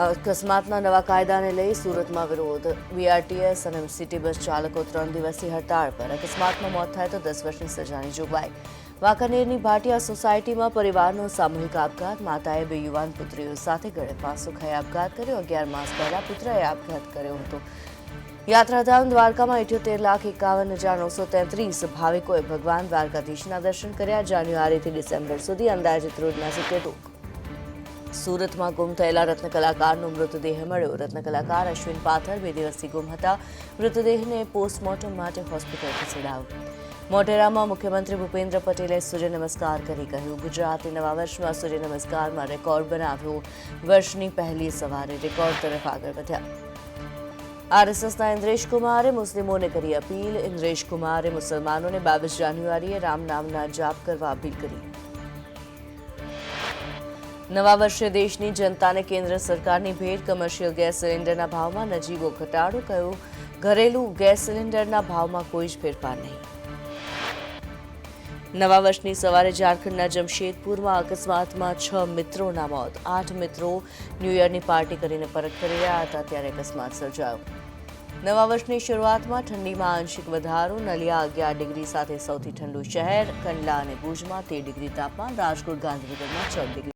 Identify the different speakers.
Speaker 1: અકસ્માતના નવા કાયદાને લઈ સુરતમાં વિરોધ. બીઆરટીએસ અને સિટી બસ ચાલકો 3 દિવસથી હડતાળ પર. અકસ્માતમાં મોત થાય તો 10 વર્ષની સજાની જોગવાઈ. વાંકાનેરની ભાટિયા સોસાયટીમાં પરિવારનો સામૂહિક આપઘાત. માતાએ 2 યુવાન પુત્રીઓ સાથે ગળે ફાંસો ખાઈ આપઘાત કર્યો. 11 માસ પહેલા પુત્રએ આપઘાત કર્યો હતો. યાત્રાધામ દ્વારકામાં 78,51,933 ભાવિકોએ ભગવાન દ્વારકાધીશના દર્શન કર્યા. જાન્યુઆરીથી ડિસેમ્બર સુધી અંદાજિત રોજના 70 સુરતમાં ગુમ થયેલા રત્નકલાકારનો મૃતદેહ મળ્યો. રત્નકલાકાર અશ્વિન પાથર 2 દિવસથી ગુમ હતા. મૃતદેહને પોસ્ટમોર્ટમ માટે હોસ્પિટલ ખસેડાયો. મોટેરામાં મુખ્યમંત્રી ભૂપેન્દ્ર પટેલે સૂર્ય નમસ્કાર કરી કહ્યું, ગુજરાતે નવા વર્ષમાં સૂર્ય નમસ્કારમાં રેકોર્ડ બનાવ્યો. વર્ષની પહેલી સવારે રેકોર્ડ તરફ આગળ વધ્યા. આરએસએસના ઇન્દ્રેશ કુમારે મુસ્લિમોને કરી અપીલ. ઇન્દ્રેશ કુમારે મુસલમાનોને 22 જાન્યુઆરીએ રામ નામના જાપ કરવા અપીલ કરી. નવા વર્ષે દેશની જનતાને કેન્દ્ર સરકારની ભેટ. કમર્શિયલ ગેસ સિલિન્ડરના ભાવમાં નજીવો ઘટાડો. કહ્યું, ઘરેલું ગેસ સિલિન્ડરના ભાવમાં કોઈ જ ફેરફાર નહીં. નવા વર્ષની સવારે ઝારખંડના જમશેદપુરમાં અકસ્માતમાં 6 મિત્રોના મોત. 8 મિત્રો ન્યૂ યરની પાર્ટી કરીને પરત ફરી રહ્યા હતા ત્યારે અકસ્માત સર્જાયો. નવા વર્ષની શરૂઆતમાં ઠંડીમાં આંશિક વધારો. નલિયા 11 ડિગ્રી સાથે સૌથી ઠંડુ શહેર. કંડલા અને ભુજમાં 13 ડિગ્રી તાપમાન. રાજકોટ, ગાંધીનગરમાં 6 ડિગ્રી.